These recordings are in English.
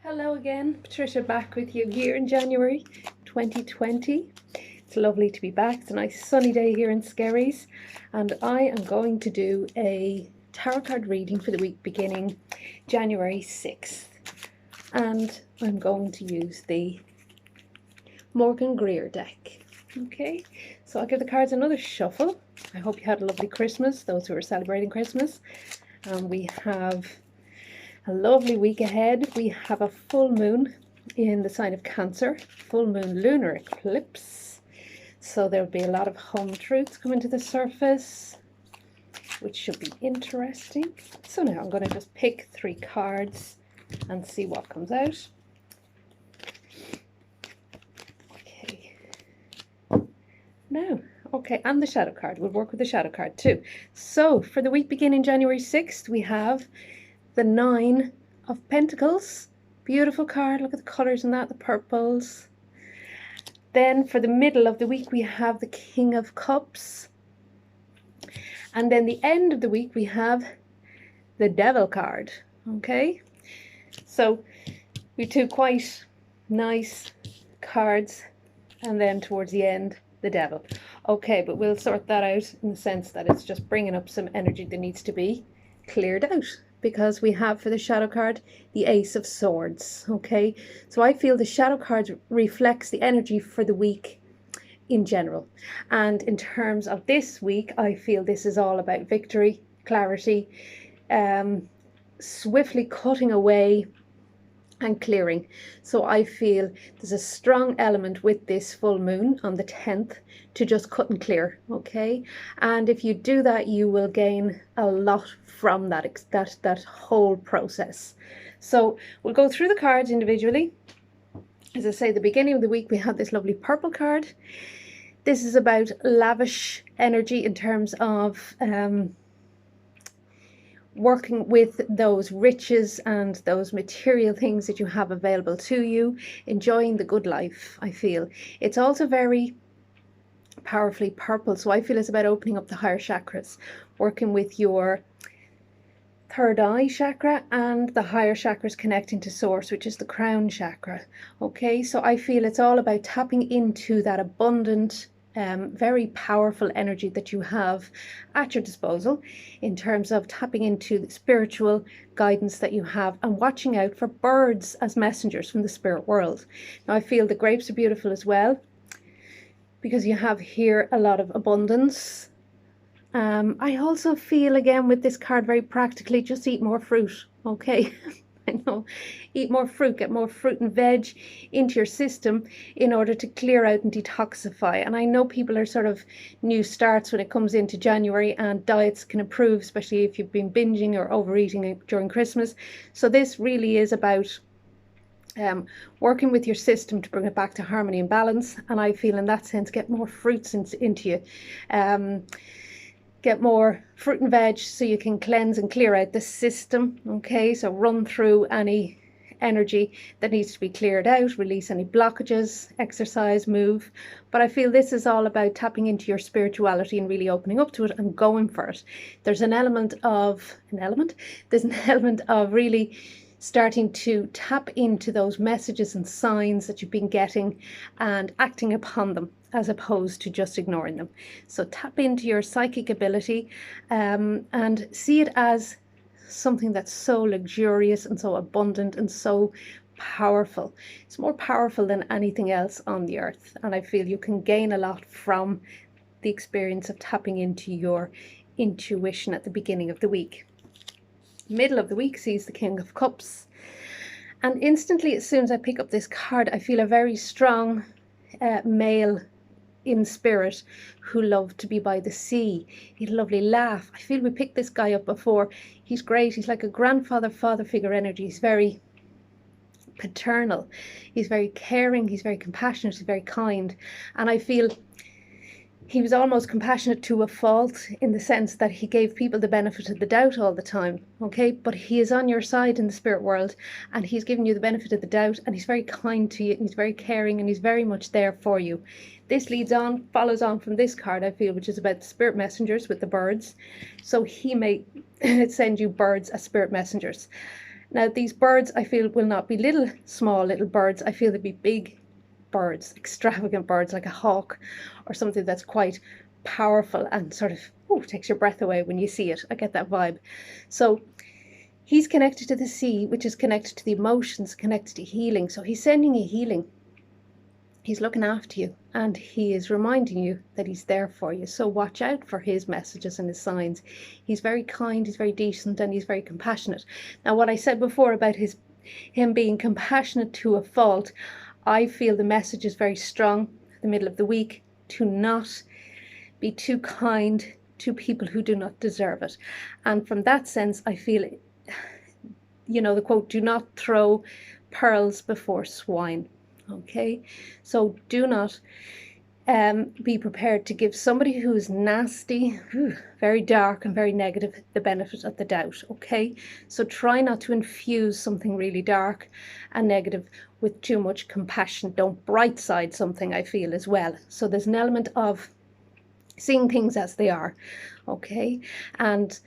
Hello again, Patricia back with you here in January 2020. It's lovely to be back. It's a nice sunny day here in Skerries, and I am going to do a tarot card reading for the week beginning January 6th. And I'm going to use the Morgan Greer Deck. Okay, so I'll give the cards another shuffle. I hope you had a lovely Christmas, those who are celebrating Christmas. And we have a lovely week ahead. We have a full moon in the sign of Cancer, full moon lunar eclipse. So there'll be a lot of home truths coming to the surface, which should be interesting. So now I'm going to just pick 3 cards and see what comes out. Okay. Now, okay, and the shadow card. We'll work with the shadow card too. So for the week beginning January 6th, we have the 9 of Pentacles. Beautiful card. Look at the colors in that, the purples. Then for the middle of the week, we have the King of Cups. And then the end of the week, we have the Devil card. Okay, so we two quite nice cards, and then towards the end, the Devil. Okay, but we'll sort that out in the sense that it's just bringing up some energy that needs to be cleared out, because we have for the shadow card the Ace of Swords. Okay, so I feel the shadow card reflects the energy for the week in general, and in terms of this week, I feel this is all about victory, clarity, swiftly cutting away and clearing. So I feel there's a strong element with this full moon on the 10th to just cut and clear. Okay, and if you do that, you will gain a lot from that whole process. So we'll go through the cards individually. As I say, the beginning of the week we had this lovely purple card. This is about lavish energy in terms of working with those riches and those material things that you have available to you, enjoying the good life. I feel it's also very powerfully purple, so I feel it's about opening up the higher chakras, working with your third eye chakra and the higher chakras connecting to source, which is the crown chakra. Okay, so I feel it's all about tapping into that abundant, very powerful energy that you have at your disposal in terms of tapping into the spiritual guidance that you have and watching out for birds as messengers from the spirit world. Now I feel the grapes are beautiful as well, because you have here a lot of abundance. I also feel, again with this card, very practically, just eat more fruit. Okay, I know, eat more fruit, get more fruit and veg into your system in order to clear out and detoxify. And I know people are sort of new starts when it comes into January, and diets can improve, especially if you've been binging or overeating during Christmas. So this really is about working with your system to bring it back to harmony and balance. And I feel in that sense, get more fruits into you. Get more fruit and veg so you can cleanse and clear out the system. Okay, so run through any energy that needs to be cleared out, release any blockages, exercise, move. But I feel this is all about tapping into your spirituality and really opening up to it and going for it. There's an element of really starting to tap into those messages and signs that you've been getting and acting upon them, as opposed to just ignoring them. So tap into your psychic ability and see it as something that's so luxurious and so abundant and so powerful. It's more powerful than anything else on the earth, and I feel you can gain a lot from the experience of tapping into your intuition at the beginning of the week. Middle of the week sees the King of Cups, and instantly, as soon as I pick up this card, I feel a very strong male in spirit who loved to be by the sea. He had a lovely laugh. I feel we picked this guy up before. He's great. He's like a grandfather, father figure energy. He's very paternal. He's very caring. He's very compassionate. He's very kind. And I feel he was almost compassionate to a fault, in the sense that he gave people the benefit of the doubt all the time. Okay, but he is on your side in the spirit world, and he's giving you the benefit of the doubt, and he's very kind to you, and he's very caring, and he's very much there for you. This follows on from this card, I feel, which is about the spirit messengers with the birds. So he may send you birds as spirit messengers. Now, these birds, I feel, will not be little, small, little birds. I feel they'll be big birds, extravagant birds, like a hawk or something that's quite powerful and sort of takes your breath away when you see it. I get that vibe. So he's connected to the sea, which is connected to the emotions, connected to healing. So he's sending you healing. He's looking after you, and he is reminding you that he's there for you. So watch out for his messages and his signs. He's very kind, he's very decent, and he's very compassionate. Now, what I said before about him being compassionate to a fault, I feel the message is very strong in the middle of the week to not be too kind to people who do not deserve it. And from that sense, I feel, the quote, do not throw pearls before swine. Okay, so do not be prepared to give somebody who is nasty, very dark and very negative, the benefit of the doubt. Okay, so try not to infuse something really dark and negative with too much compassion. Don't bright side something, I feel, as well. So there's an element of seeing things as they are, okay, and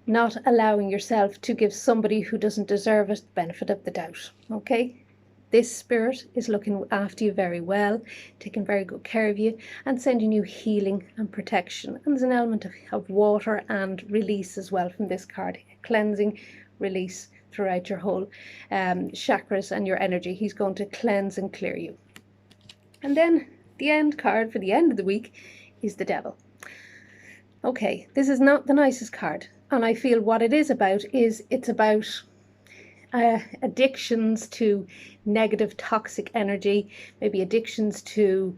not allowing yourself to give somebody who doesn't deserve it the benefit of the doubt. Okay, this spirit is looking after you very well, taking very good care of you, and sending you healing and protection. And there's an element of water and release as well from this card. Cleansing, release throughout your whole chakras and your energy. He's going to cleanse and clear you. And then the end card for the end of the week is the Devil. Okay, this is not the nicest card. And I feel what it is about is it's about addictions to negative toxic energy, maybe addictions to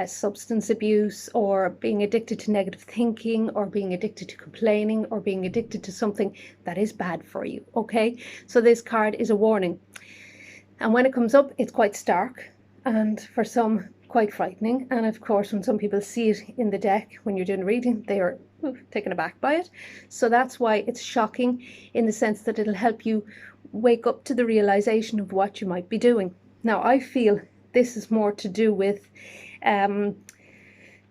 substance abuse, or being addicted to negative thinking, or being addicted to complaining, or being addicted to something that is bad for you. Okay, so this card is a warning, and when it comes up, it's quite stark, and for some quite frightening. And of course, when some people see it in the deck when you're doing a reading, they are taken aback by it. So that's why it's shocking, in the sense that it'll help you wake up to the realization of what you might be doing. Now, I feel this is more to do with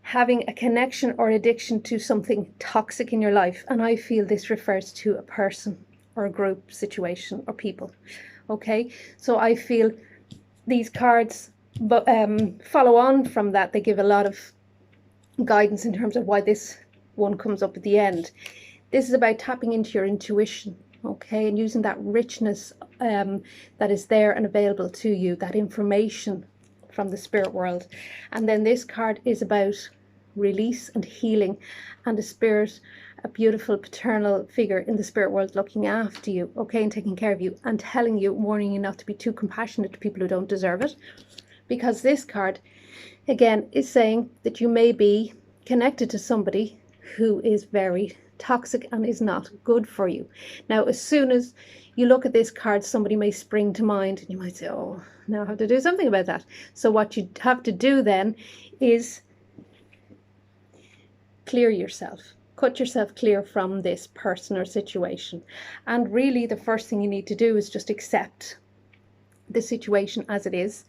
having a connection or addiction to something toxic in your life, and I feel this refers to a person or a group, situation, or people. Okay, so I feel these cards follow on from that. They give a lot of guidance in terms of why this one comes up at the end. This is about tapping into your intuition, okay, and using that richness that is there and available to you, that information from the spirit world. And then this card is about release and healing, and a spirit, a beautiful paternal figure in the spirit world looking after you, okay, and taking care of you, and telling you, warning you not to be too compassionate to people who don't deserve it. Because this card, again, is saying that you may be connected to somebody who is very toxic and is not good for you. Now, as soon as you look at this card, somebody may spring to mind, and you might say, oh, now I have to do something about that. So what you have to do then is clear yourself. Cut yourself clear from this person or situation. And really, the first thing you need to do is just accept the situation as it is.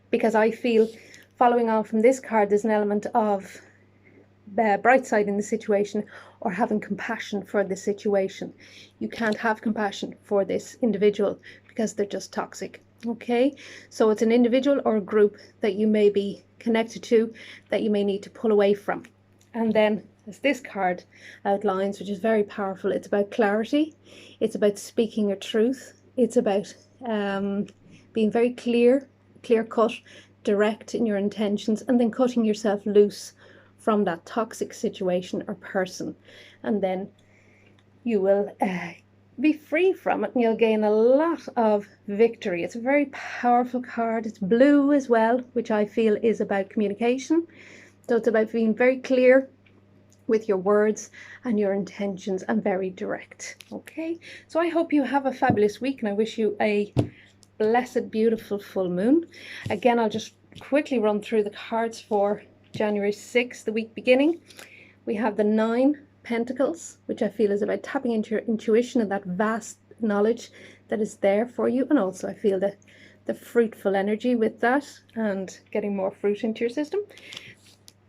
Because I feel, following on from this card, there's an element of bright side in the situation, or having compassion for the situation. You can't have compassion for this individual because they're just toxic. Okay, so it's an individual or a group that you may be connected to that you may need to pull away from. And then, as this card outlines, which is very powerful, it's about clarity, it's about speaking your truth, it's about being very clear cut, direct in your intentions, and then cutting yourself loose from that toxic situation or person, and then you will be free from it, and you'll gain a lot of victory. It's a very powerful card. It's blue as well, which I feel is about communication. So it's about being very clear with your words and your intentions, and very direct. Okay, so I hope you have a fabulous week, and I wish you a blessed, beautiful full moon. Again, I'll just quickly run through the cards for January 6th, the week beginning. We have the 9 Pentacles, which I feel is about tapping into your intuition and that vast knowledge that is there for you. And also I feel the fruitful energy with that, and getting more fruit into your system.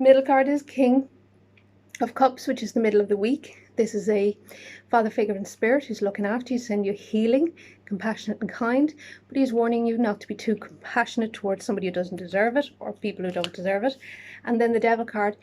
Middle card is King of Cups, which is the middle of the week. This is a father figure in spirit who's looking after you, sending you healing, compassionate and kind, but he's warning you not to be too compassionate towards somebody who doesn't deserve it or people who don't deserve it. And then the Devil card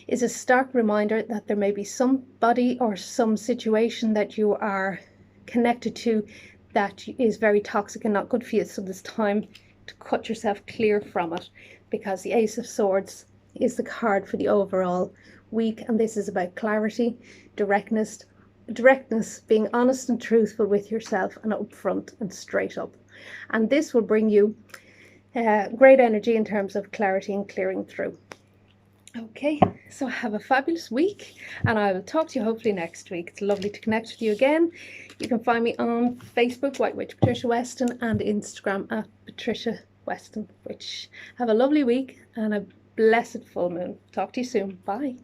is a stark reminder that there may be somebody or some situation that you are connected to that is very toxic and not good for you. So there's time to cut yourself clear from it, because the Ace of Swords is the card for the overall week, and this is about clarity, directness, being honest and truthful with yourself and upfront and straight up. And this will bring you great energy in terms of clarity and clearing through. Okay, so have a fabulous week, and I will talk to you hopefully next week. It's lovely to connect with you again. You can find me on Facebook, White Witch Patricia Weston, and Instagram at Patricia Weston Witch. Have a lovely week and a blessed full moon. Talk to you soon. Bye.